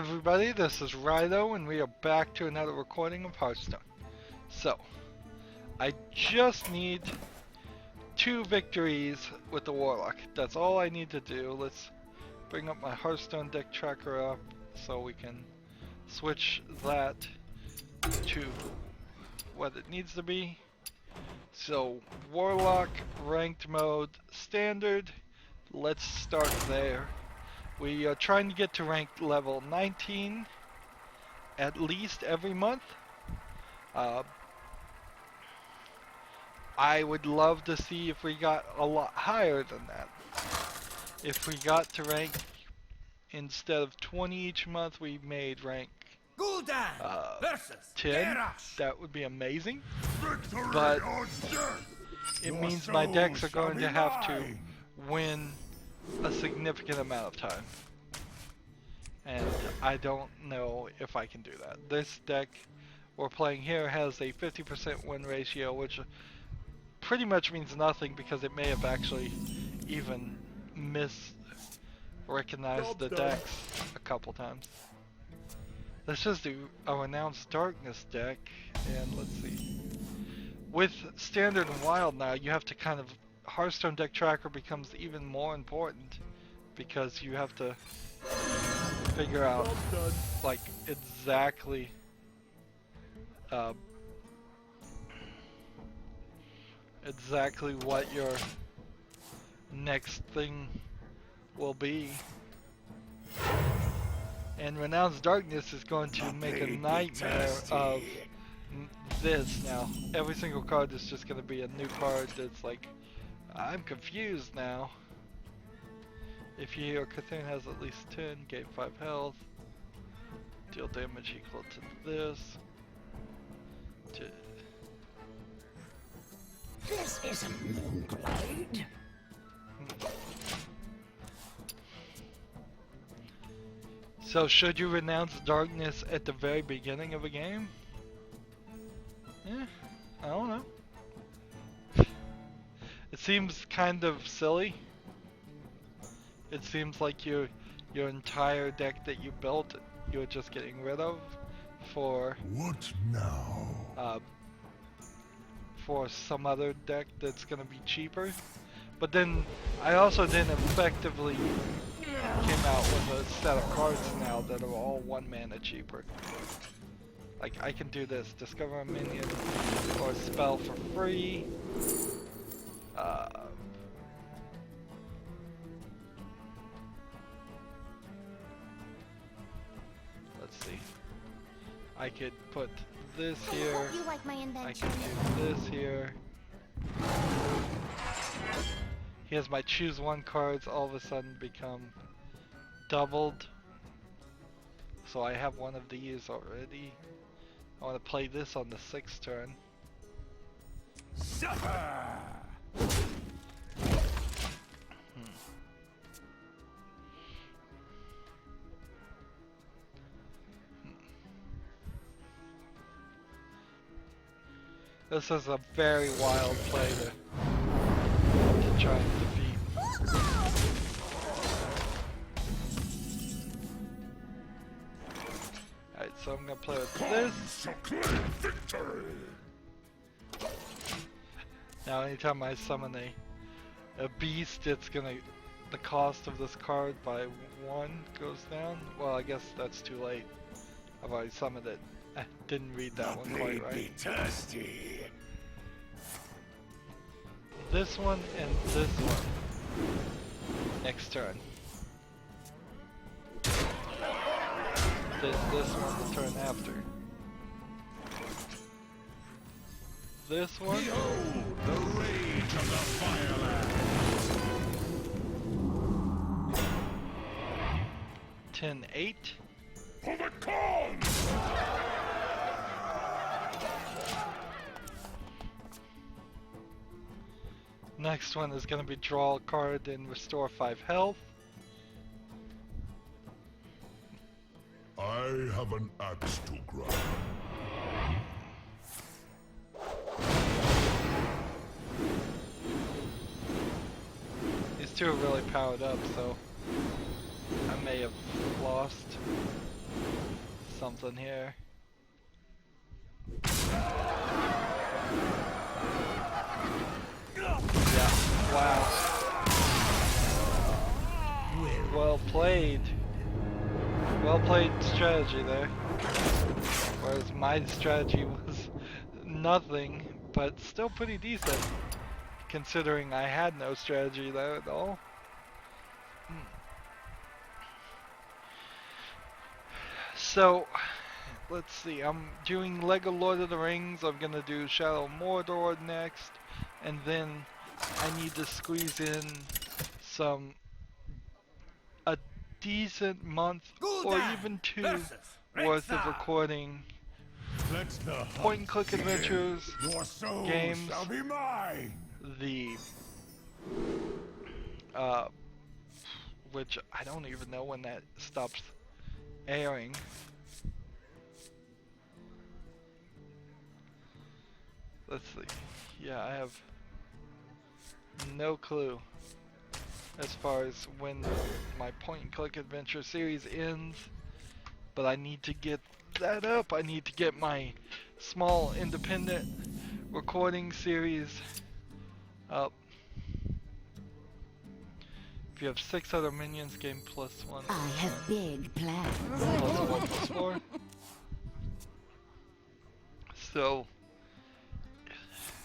everybody, this is Rydo and we are back to another recording of Hearthstone. So, I just need 2 victories with the Warlock. That's all I need to do. Let's bring up my Hearthstone deck tracker up so we can switch that to what it needs to be. So, Warlock, ranked mode, standard. Let's start there. We are trying to get to ranked level 19 at least every month. I would love to see if we got a lot higher than that. If we got to rank, instead of 20 each month, we made rank 10. That would be amazing. But it means my decks are going to have to win a significant amount of time, and I don't know if I can do that. This deck we're playing here has a 50% win ratio, which pretty much means nothing because it may have actually even recognized the decks a couple times. Let's just do a Renounced Darkness deck, and let's see. With Standard and Wild now, you have to kind of Hearthstone deck tracker becomes even more important because you have to figure out like exactly exactly what your next thing will be. And Renounced Darkness is going to make a nightmare of this now. Every single card is just going to be a new card that's like, I'm confused now. If you hear Cthulhu has at least 10, gain 5 health, deal damage equal to this. This isn't Moonglade. So should you renounce darkness at the very beginning of a game? I don't know. It seems kind of silly. It seems like your entire deck that you built, you're just getting rid of for what now? For some other deck that's gonna be cheaper. But then I also didn't effectively came out with a set of cards now that are all 1 mana cheaper. Like I can do this, discover a minion or a spell for free. Let's see. I could put this here. I hope you like my invention. I can do this here. Here's my choose 1 cards all of a sudden become doubled. So I have one of these already. I want to play this on the 6th turn. This is a very wild play to try and defeat. Alright, so I'm gonna play with this. Now anytime I summon a beast, it's gonna, the cost of this card by 1 goes down. Well, I guess that's too late. I've already summoned it. I didn't read that one quite right. This one and this one. Next turn. This one the turn after. This one. Behold the rage of the Fireland. 10-8. For the cause! Next one is going to be draw a card and restore 5 health. I have an axe to grind. These two are really powered up, so I may have lost. something here. Yeah, wow. Well played. Well played strategy there. Whereas my strategy was nothing, but still pretty decent, considering I had no strategy there at all. So, let's see, I'm doing Lego Lord of the Rings, I'm gonna do Shadow of Mordor next, and then I need to squeeze in a decent month or even two worth of recording point and click adventures, games, shall be mine. the which I don't even know when that stops airing. Let's see. Yeah, I have no clue as far as when my point and click adventure series ends, but I need to get that up. I need to get my small independent recording series up. If you have 6 other minions, game +1. I have big plans. +1 +4. So,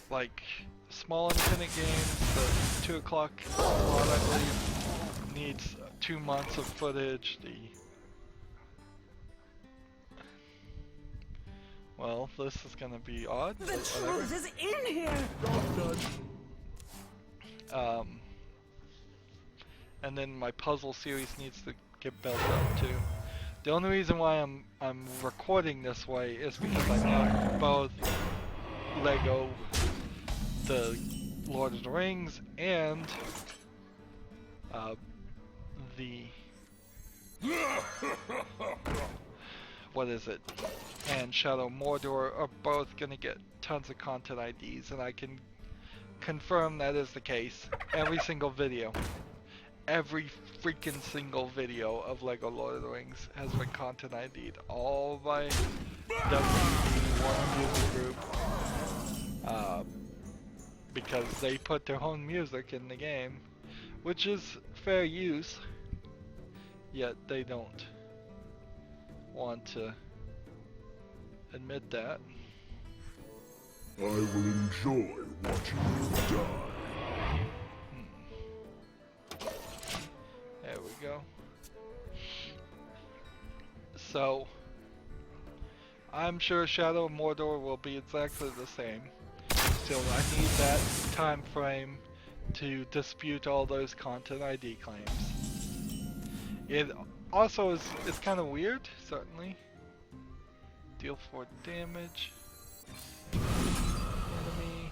like, small independent games, the 2 o'clock slot, I believe, needs 2 months of footage. Well, this is gonna be odd. The truth is in here. And then my puzzle series needs to get built up too. The only reason why I'm recording this way is because I know both Lego, the Lord of the Rings, and the what is it? And Shadow of Mordor are both gonna get tons of content IDs, and I can confirm that is the case. Every single video. Every freaking single video of Lego Lord of the Rings has been content ID'd, all by WD1 user group, because they put their own music in the game, which is fair use, yet they don't want to admit that. I will enjoy watching you die. There we go. So, I'm sure Shadow of Mordor will be exactly the same. So I need that time frame to dispute all those content ID claims. It also it's kind of weird, certainly. Deal 4 damage. Enemy.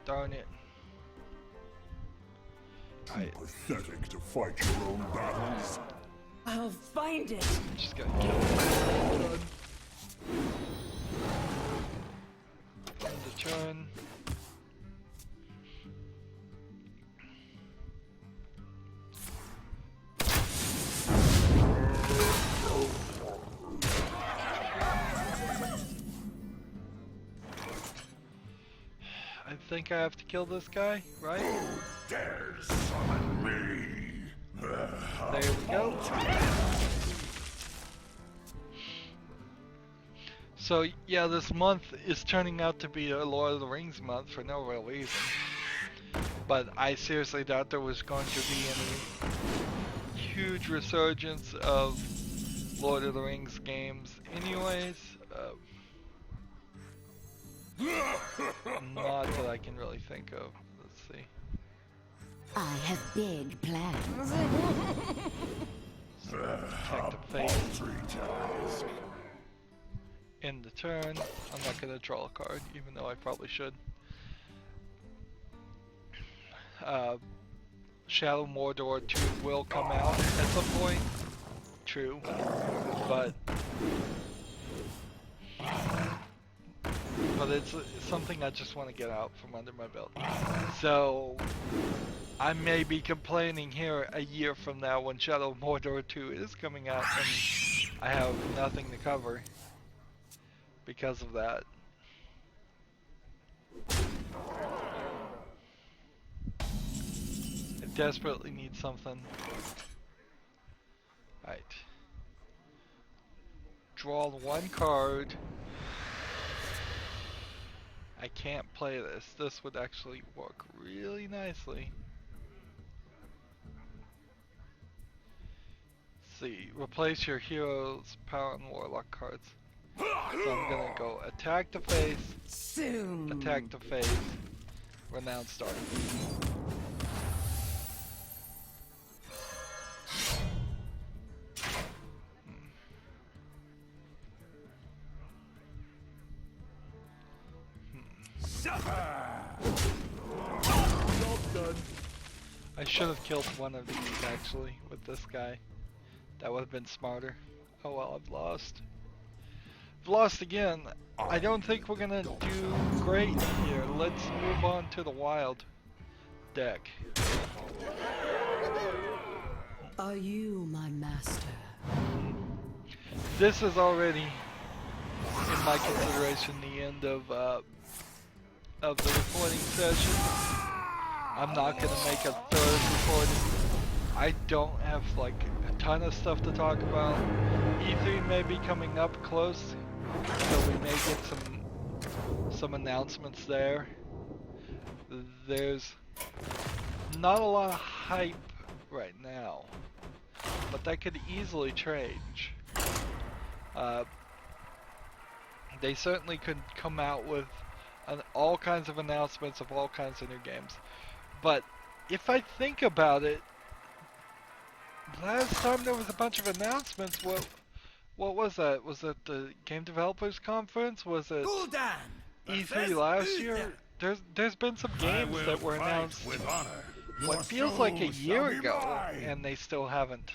Darn it. Pathetic to fight your own battles. I'll find it. Just gotta kill him. End the turn. I think I have to kill this guy, right? Who dares summon me? There we go. So yeah, this month is turning out to be a Lord of the Rings month for no real reason. But I seriously doubt there was going to be any huge resurgence of Lord of the Rings games anyways. Not that I can really think of. Let's see. I have big plans. Protect the face. End the turn. I'm not gonna draw a card, even though I probably should. Shadow Mordor 2 will come out at some point. True. But it's something I just want to get out from under my belt. So I may be complaining here a year from now when Shadow of Mordor 2 is coming out, and I have nothing to cover because of that. I desperately need something. Right. Draw one card. I can't play this. This would actually work really nicely. Let's see. Replace your hero's power and warlock cards. So I'm gonna go attack the face, Soon. attack the face, renown start. I should have killed one of these actually with this guy. That would have been smarter. Oh well, I've lost. I've lost again. I don't think we're gonna do great here. Let's move on to the wild deck. Are you my master? This is already, in my consideration, the end of the recording session. I'm not gonna make a third recording. I don't have like a ton of stuff to talk about. E3 may be coming up close, so we may get some announcements there. There's not a lot of hype right now, but that could easily change. They certainly could come out with all kinds of announcements of all kinds of new games. But if I think about it, last time there was a bunch of announcements. What was that? Was it the Game Developers Conference? Was it E3 last year? There's been some games that were announced what feels like a year ago, and they still haven't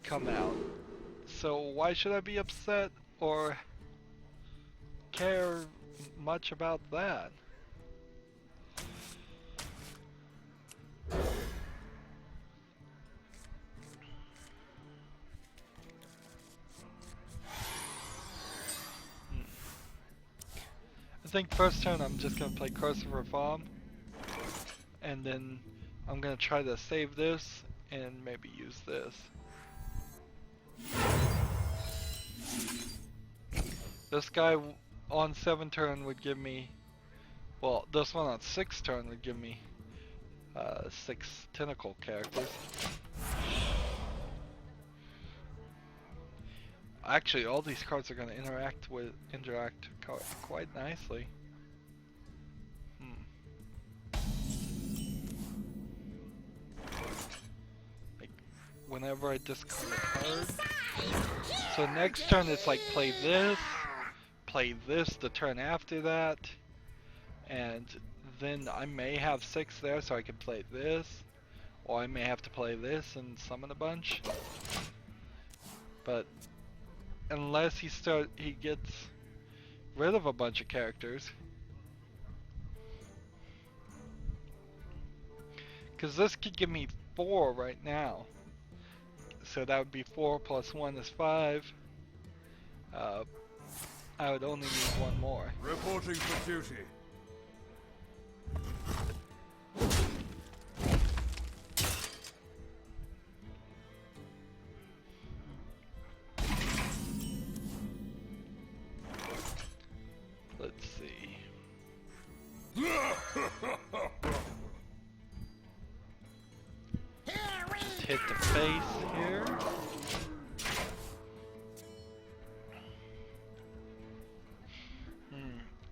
come out. So why should I be upset or care much about that? I think first turn I'm just gonna play Curse of Reform, and then I'm gonna try to save this and maybe use this. This guy on 7 turn would give me, well, this one on 6 turn would give me 6 tentacle characters. Actually, all these cards are going to interact quite nicely. Like, whenever I discard a card. So next turn it's like play this the turn after that, and then I may have 6 there so I can play this, or I may have to play this and summon a bunch. But unless he gets rid of a bunch of characters, because this could give me 4 right now, so that would be 4 plus 1 is 5. I would only need 1 more. Reporting for duty. Let's see. Just hit the face here.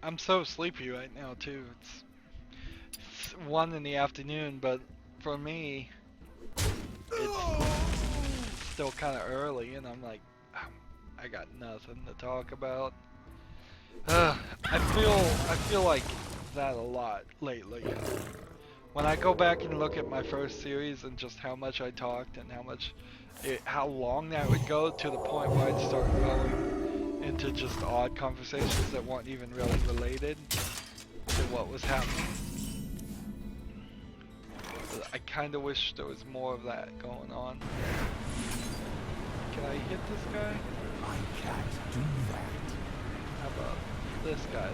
I'm so sleepy right now too. It's 1 in the afternoon, but for me, it's still kind of early, and I'm like, I got nothing to talk about. I feel like that a lot lately. When I go back and look at my first series and just how much I talked and how long that would go, to the point where I'd start going into just odd conversations that weren't even really related to what was happening. I kind of wish there was more of that going on. Can I hit this guy? this guy.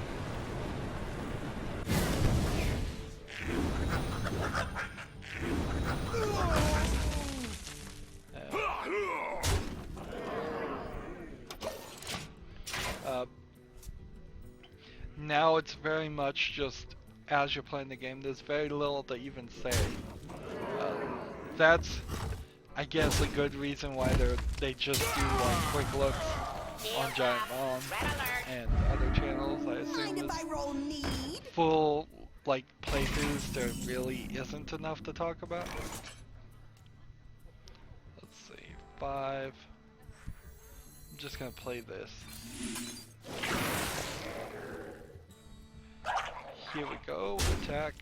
Now it's very much just as you're playing the game. There's very little to even say. That's, I guess, a good reason why they just do like quick looks on Giant Mom and other channels. I assume is full like playthroughs. There really isn't enough to talk about. Let's see, 5. I'm just gonna play this. Here we go, attack,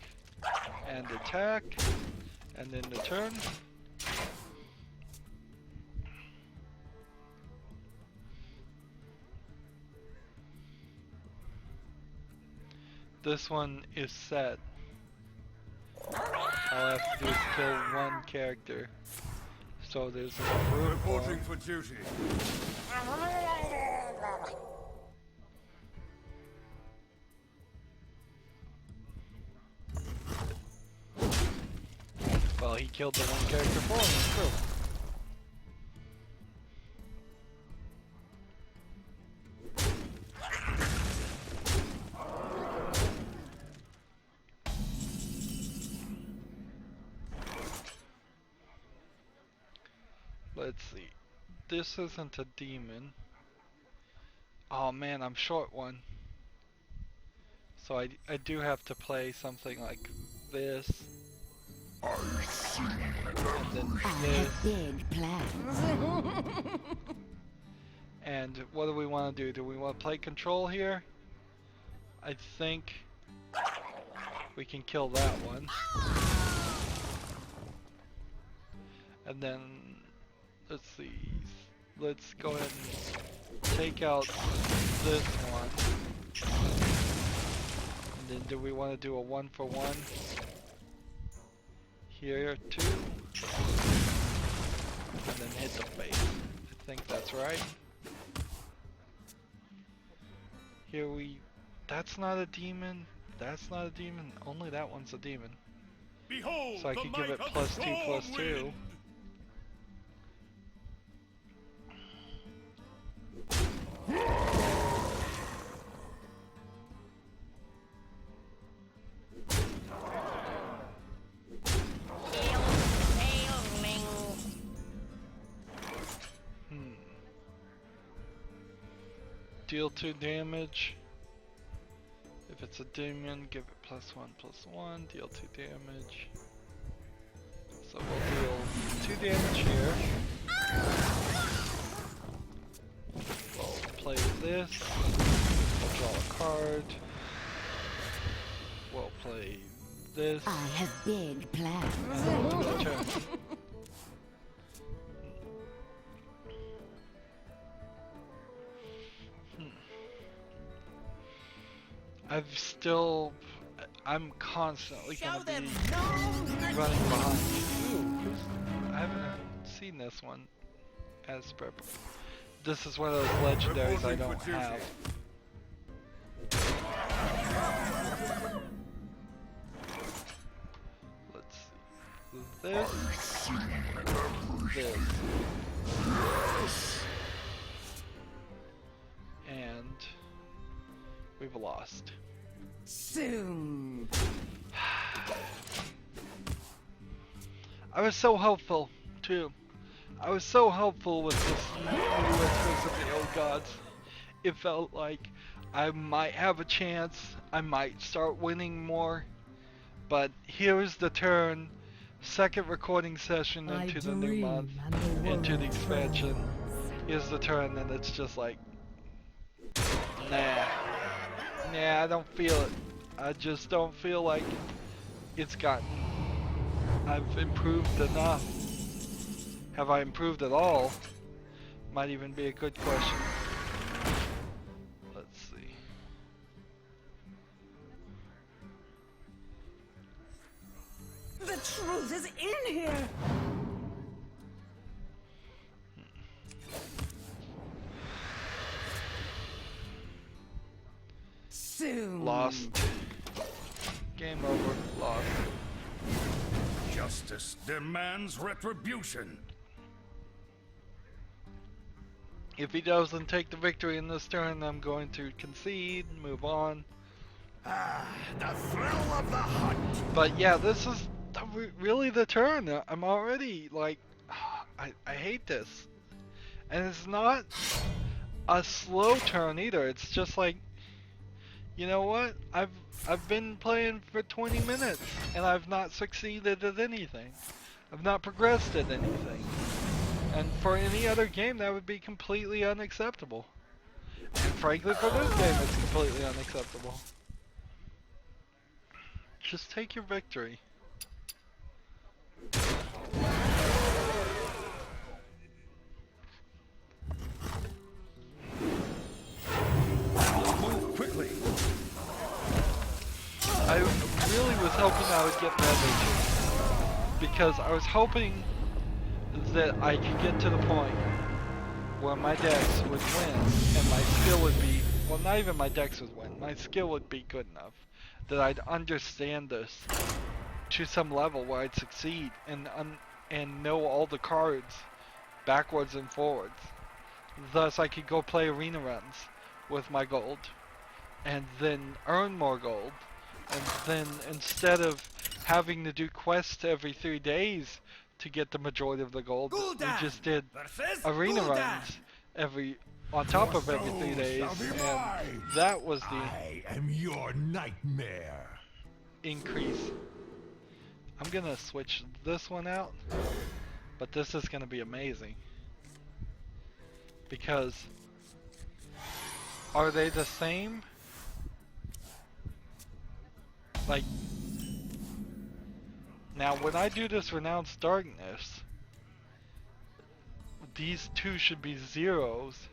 and then the turn. This one is set. All I have to do is kill one character. So there's a room Reporting for duty. Well, he killed the one character for me, too. Let's see. This isn't a demon. Oh man, I'm short one. So I do have to play something like this. And then this. Big plans. And what do we want to do? Do we want to play control here? I think we can kill that one. And then, let's see. Let's go ahead and take out this one. And then do we want to do a 1-for-1? Here, 2. And then hit the face. I think that's right. Here that's not a demon. That's not a demon. Only that one's a demon. Behold, So I could give it +2, +2. Deal 2 damage. If it's a demon, give it +1/+1. Deal 2 damage. So we'll deal 2 damage here. We'll play this. We'll draw a card. We'll play this. I have big plans. And we'll do the turn. I'm constantly gonna be running behind. Ooh, I haven't seen this one as purple. This is one of those legendaries I don't have. Let's see. This. And we've lost. Soon. I was so helpful, too. I was so helpful with this new Whispers of the Old Gods. It felt like I might have a chance. I might start winning more. But here's the turn. Second recording session into the new month. Into the expansion. Here's the turn, and it's just like... Nah. Nah, I don't feel it. I just don't feel like it's gotten... I've improved enough. Have I improved at all? Might even be a good question. Let's see. The truth is in here. soon. Lost. Game over. Lost. Justice demands retribution. If he doesn't take the victory in this turn, I'm going to concede, move on. Ah, the thrill of the hunt. But yeah, this is really the turn. I'm already like, I hate this. And it's not a slow turn either. It's just like, you know what? I've been playing for 20 minutes and I've not succeeded at anything. I've not progressed at anything. And for any other game, that would be completely unacceptable. And frankly, for this game, it's completely unacceptable. Just take your victory. Move quickly. I really was hoping I would get that victory. Because I was hoping that I could get to the point where my decks would win and my skill would be, well, not even my decks would win, my skill would be good enough that I'd understand this to some level where I'd succeed and know all the cards backwards and forwards. Thus I could go play arena runs with my gold and then earn more gold, and then instead of having to do quests every 3 days to get the majority of the gold, we just did arena runs on top of every 3 days, and that was the I am your nightmare. increase. I'm gonna switch this one out, but this is gonna be amazing. Because are they the same? Like, now when I do this Renounced Darkness, these two should be zeros,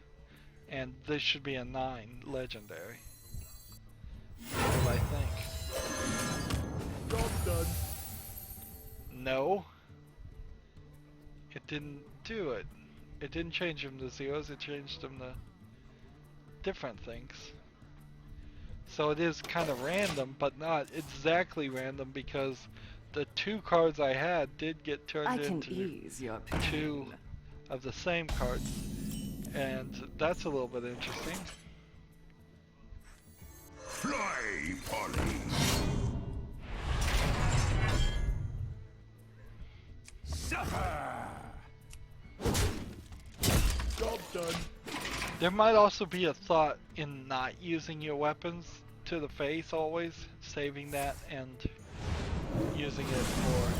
and this should be a 9 legendary. That's what I think. Job done. No. It didn't do it. It didn't change them to zeros, it changed them to different things. So it is kind of random, but not exactly random, because the 2 cards I had did get turned into ease your 2 of the same cards. And that's a little bit interesting. Fly, Polly. Suffer. Job done. There might also be a thought in not using your weapons to the face always, saving that and using it for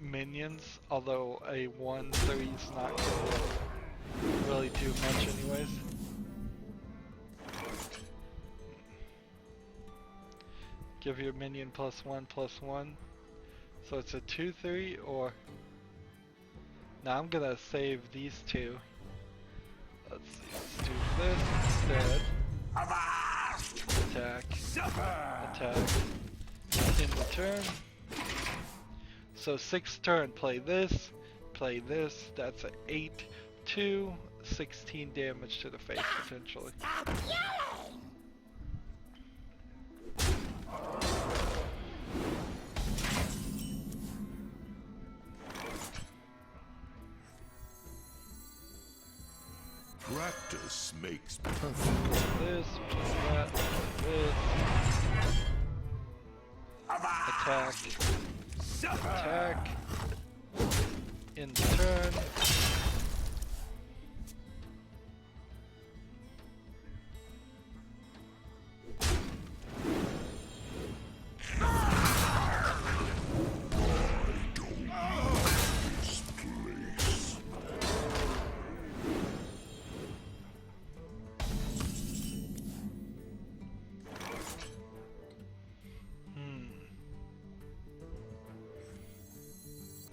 minions, although a 1/3 is not going to really do much anyways. Give your minion +1/+1, so it's a 2/3, or now I'm gonna save these 2. Let's see, let's do this instead. Attack, attack, in return. So 6th turn, play this, that's a 8, 2, 16 damage to the face potentially. Practice makes perfect. This, that, this. Attack. Attack. In turn.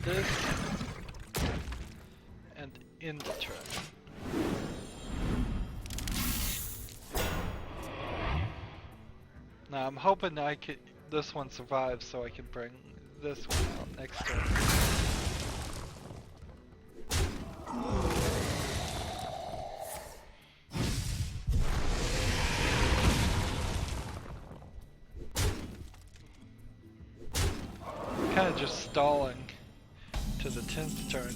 This place. This. And in the turn. Now I'm hoping this one survives so I can bring this one out next turn. of just stalling to the 10th turn.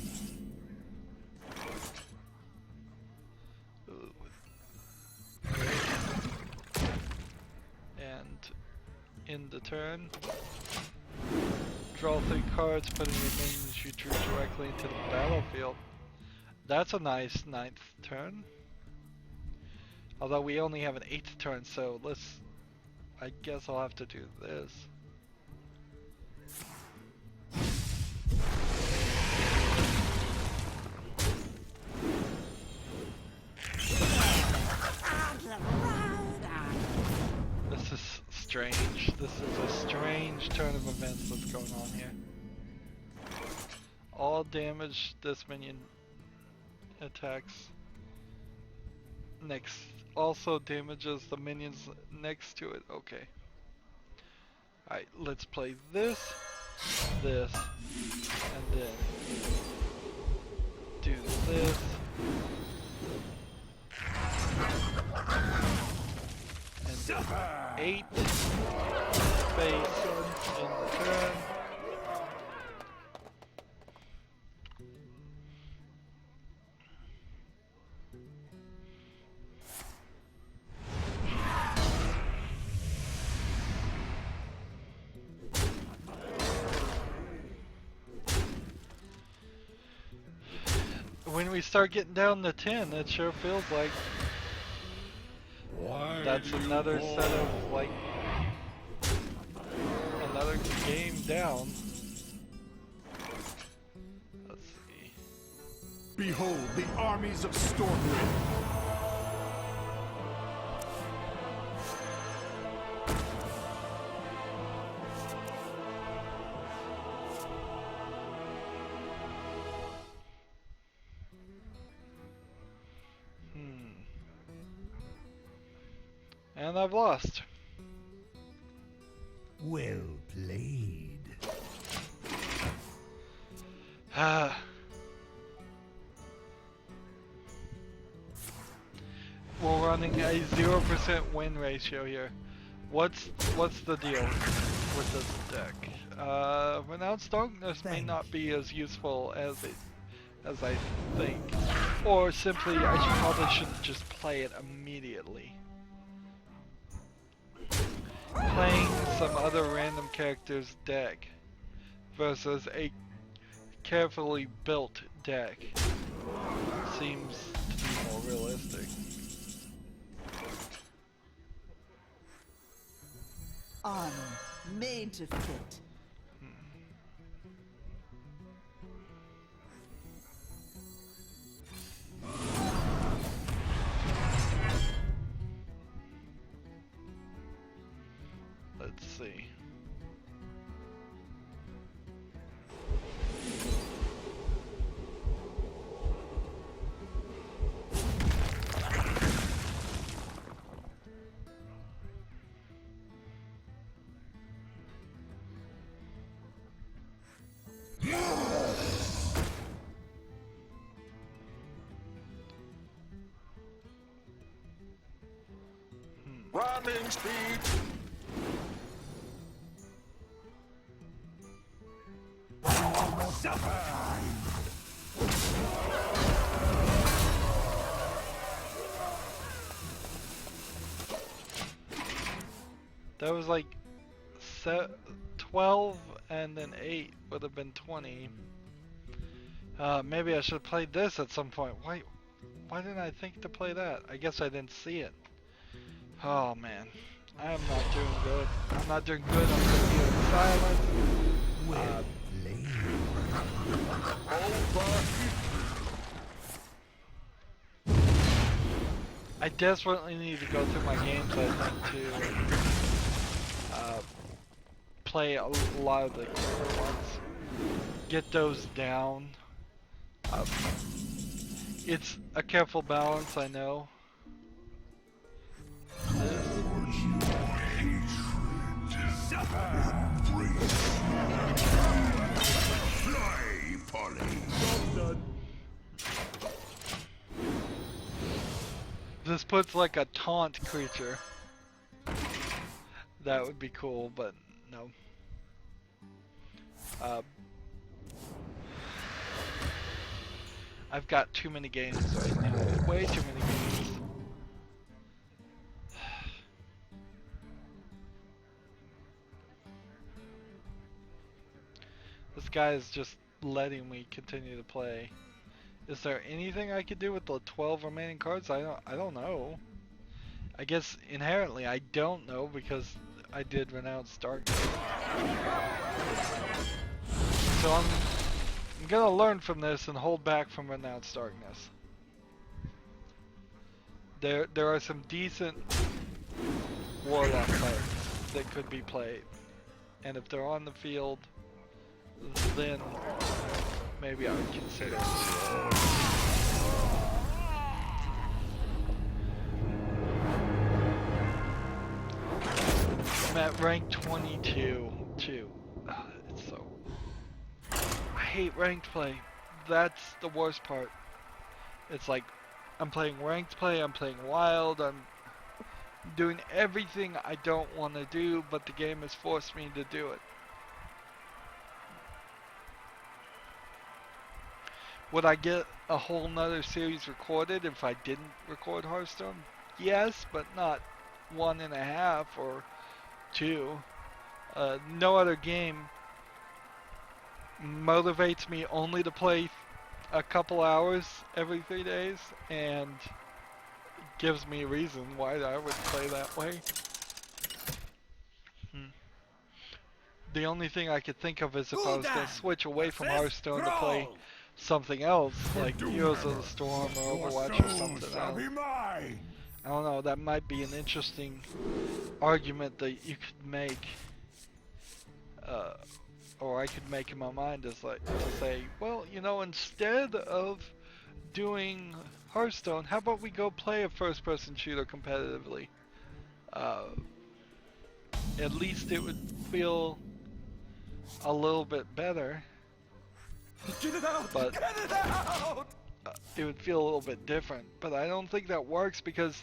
Ooh. And in the turn, draw 3 cards, putting your minions you drew directly into the battlefield. That's a nice 9th turn. Although we only have an 8th turn, so I guess I'll have to do this. This is strange. This is a strange turn of events that's going on here. All damage this minion attacks next also damages the minions next to it. Okay. Alright, let's play this, and then do this. And then 8 space in the turn. When we start getting down to 10, it sure feels like that's another set of, like, another game down. Let's see. Behold the armies of Stormwind. And I've lost. Well played. We're running a 0% win ratio here. What's the deal with this deck? Renounced Darkness may not be as useful as I think, or simply I probably shouldn't just play it immediately. Playing some other random character's deck versus a carefully built deck seems to be more realistic. Armor made to fit. Let's see. Running speed. That was like 12 and then 8 would have been 20. Maybe I should play this at some point. Why didn't I think to play that? I guess I didn't see it. Oh man, I am not doing good. I'm not doing good. I'm gonna be in silence. I desperately need to go through my games, I think, to play a lot of the older ones. Get those down. It's a careful balance, I know. This puts like a taunt creature. That would be cool, but no. Uh, I've got too many games right now. Way too many games. This guy is just letting me continue to play. Is there anything I could do with the 12 remaining cards? I don't know. I guess inherently I don't know because I did Renounce Darkness. So I'm gonna learn from this and hold back from Renounce Darkness. There are some decent Warlock cards that could be played. And if they're on the field, then maybe I would consider it. I'm at rank 22 too. It's so... I hate ranked play. That's the worst part. It's like, I'm playing ranked play, I'm playing wild, I'm doing everything I don't want to do, but the game has forced me to do it. Would I get a whole nother series recorded if I didn't record Hearthstone? Yes, but not 1.5 or 2. No other game motivates me only to play a couple hours every 3 days and gives me a reason why I would play that way. The only thing I could think of is if I was going to switch away from Hearthstone to play something else, like Heroes of the Storm or Overwatch or something else. I don't know, that might be an interesting argument that you could make, or I could make in my mind, is like to say, well, you know, instead of doing Hearthstone, how about we go play a first-person shooter competitively? At least it would feel a little bit better. Get it out! But Get it out! It would feel a little bit different. But I don't think that works because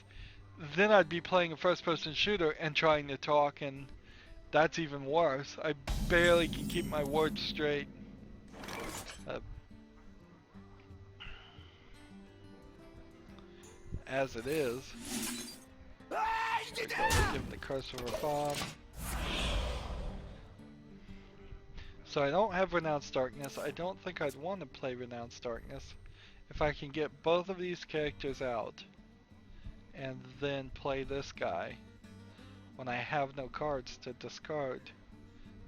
then I'd be playing a first-person shooter and trying to talk, and that's even worse. I barely can keep my words straight. As it is. Give the cursor a bomb. So I don't have Renounce Darkness. I don't think I'd want to play Renounce Darkness. If I can get both of these characters out and then play this guy when I have no cards to discard,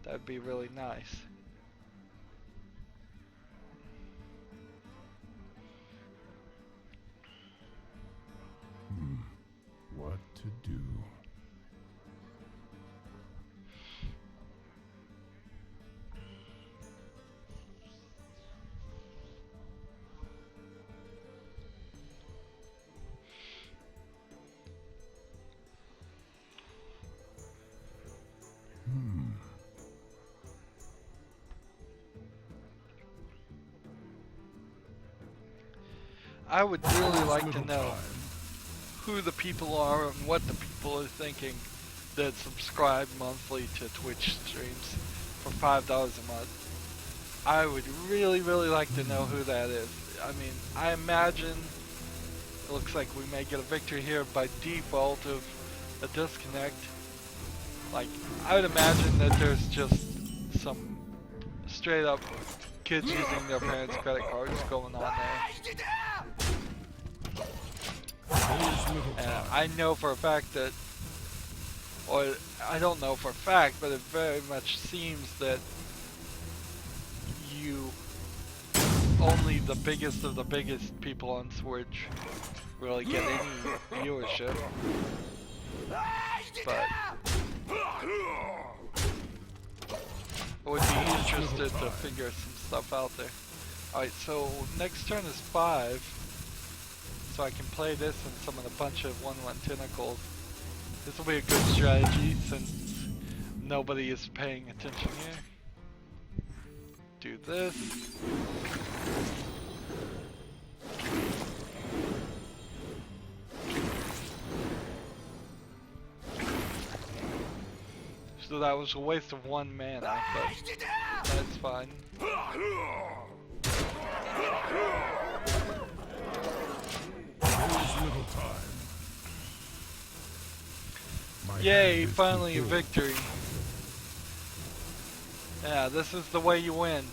that'd be really nice. What to do? I would really like to know who the people are and what the people are thinking that subscribe monthly to Twitch streams for $5 a month. I would really like to know who that is. I mean, I imagine it looks like we may get a victory here by default of a disconnect. Like, I would imagine that there's just some straight up kids using their parents' credit cards going on there. And I know for a fact that, or I don't know for a fact, but it very much seems that only the biggest of the biggest people on Twitch really get any viewership. But I would be interested to figure some stuff out there. Alright, so next turn is 5. So I can play this and summon a bunch of 1/1 tentacles. This will be a good strategy since nobody is paying attention here. Do this. So that was a waste of 1 mana, but That's fine. There's little time. My Yay, hand is finally a full. victory. Yeah, this is the way you win.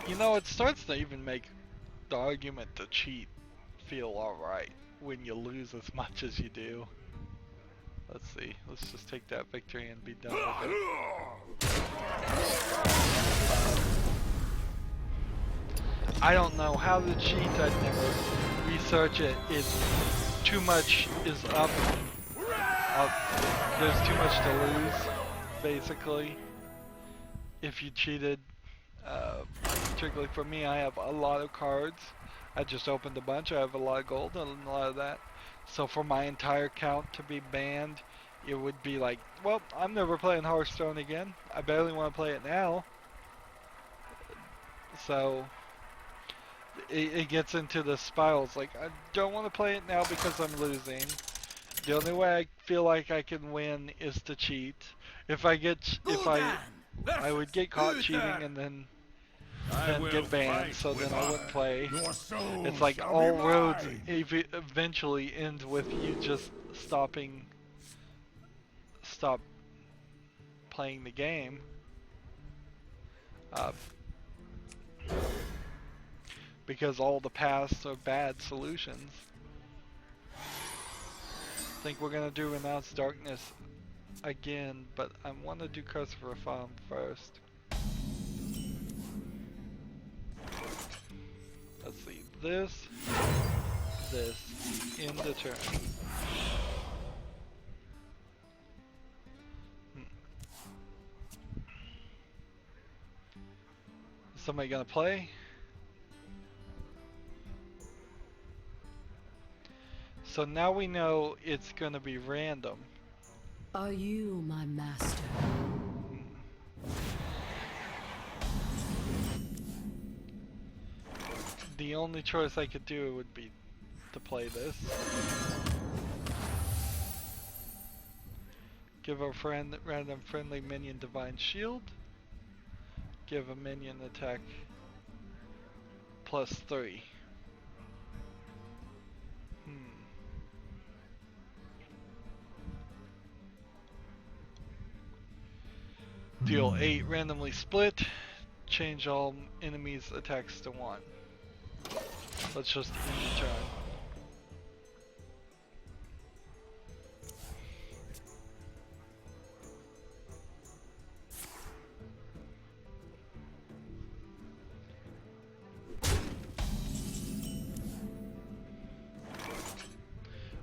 You know, it starts to even make the argument to cheat feel alright when you lose as much as you do. Let's see, let's just take that victory and be done with it. I don't know how to cheat, I'd never research it. Too much is up. There's too much to lose, basically, if you cheated. Particularly for me, I have a lot of cards. I just opened a bunch. I have a lot of gold and a lot of that. So for my entire account to be banned, it would be like, well, I'm never playing Hearthstone again. I barely want to play it now. So it gets into the spirals. Like, I don't want to play it now because I'm losing. The only way I feel like I can win is to cheat. If I would get caught cheating and then get banned, so then I wouldn't play. It's like all roads eventually end with you just stop playing the game. Because all the paths are bad solutions. I think we're gonna do Renounce Darkness again, but I want to do Curse of Reform first. Let's see, this, in the turn. Is somebody gonna play? So now we know it's gonna be random. Are you my master? The only choice I could do would be to play this. Give a random friendly minion Divine Shield. Give a minion attack +3. Deal 8 randomly split. Change all enemies' attacks to 1. Let's just end the turn.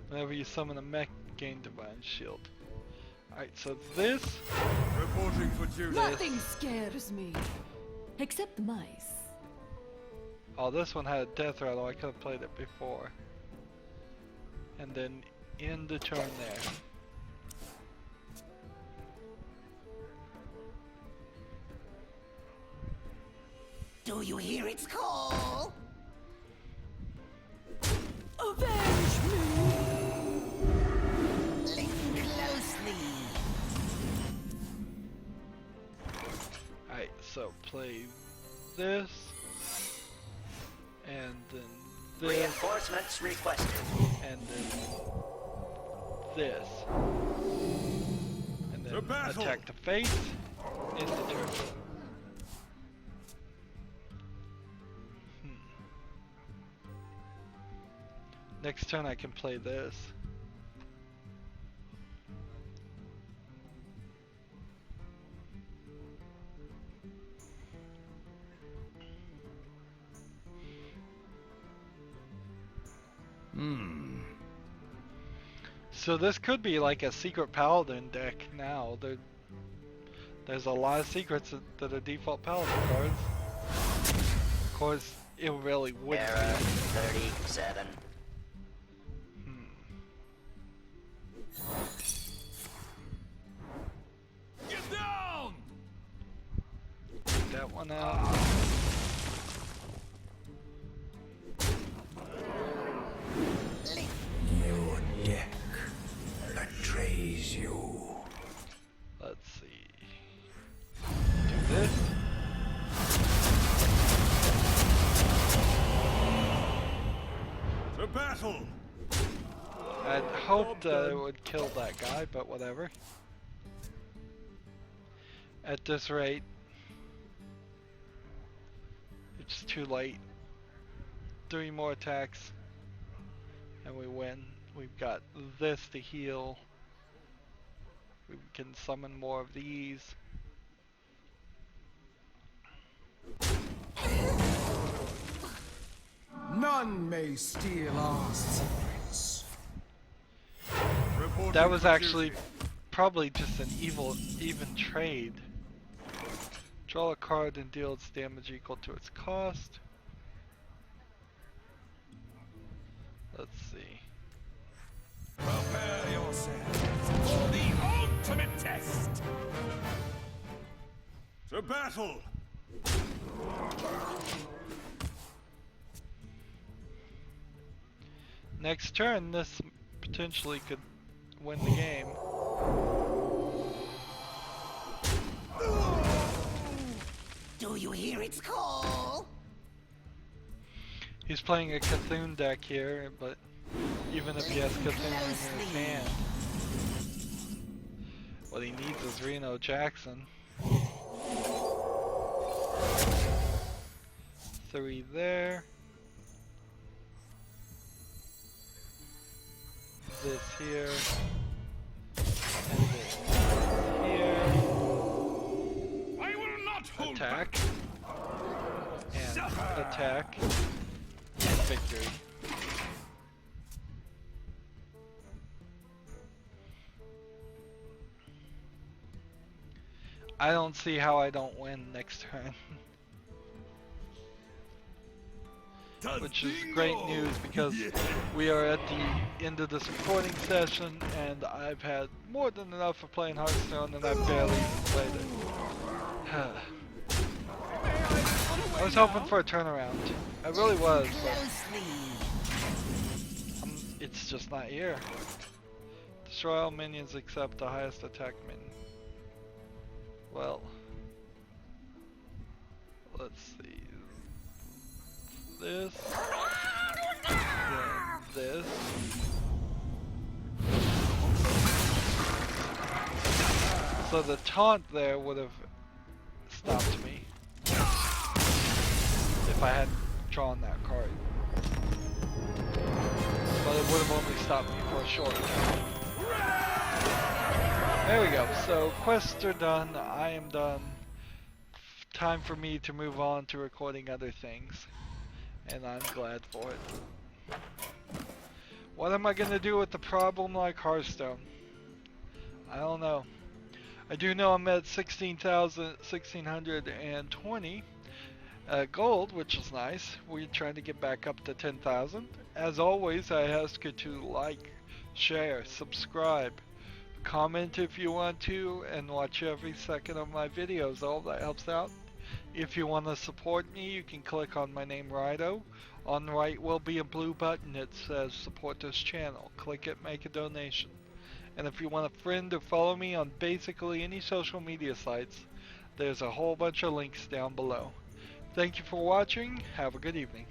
Whenever you summon a mech, gain Divine Shield. Alright, so this. Reporting for duty. Nothing scares me, except mice. Oh, this one had a death rattle. I could have played it before. And then end the turn there. Do you hear its call? Avenge me! Listen closely. Alright, so play this. And then this. Reinforcements requested. And then this. And then attack the face. End the turn. Next turn I can play this. So this could be like a secret paladin deck now. There's a lot of secrets that are default paladin cards. Of course, it really wouldn't Error be. 37. Get down! Take that one out. Link. Your deck this. To battle! I'd hoped it would kill that guy, but whatever. At this rate, it's too late. 3 more attacks, and we win. We've got this to heal. We can summon more of these. None may steal our secrets. That was actually probably just an even trade. Draw a card and deal its damage equal to its cost. Let's see. Prepare yourself for the ultimate test! To battle! Next turn, this potentially could win the game. Do you hear its call? He's playing a Cthulhu deck here, but even if he has Cthulhu in his hand, what he needs is Reno Jackson. 3 there. This here. And this here. I will not hold Attack. And attack. And victory. I don't see how I don't win next turn. Which is great news because we are at the end of this recording session and I've had more than enough of playing Hearthstone and I've barely even played it. I was hoping for a turnaround. I really was, but it's just not here. Destroy all minions except the highest attack minion. Well, let's see. This, then this. So the taunt there would have stopped me if I hadn't drawn that card. But it would have only stopped me for a short time. There we go. So quests are done. I am done. Time for me to move on to recording other things. And I'm glad for it. What am I gonna do with the problem like Hearthstone? I don't know. I do know I'm at 1620 gold, which is nice. We're trying to get back up to 10,000. As always, I ask you to like, share, subscribe, comment if you want to, and watch every second of my videos. All that helps out. If you want to support me, you can click on my name, Rydo. On the right will be a blue button that says support this channel. Click it, make a donation. And if you want a friend or follow me on basically any social media sites, there's a whole bunch of links down below. Thank you for watching. Have a good evening.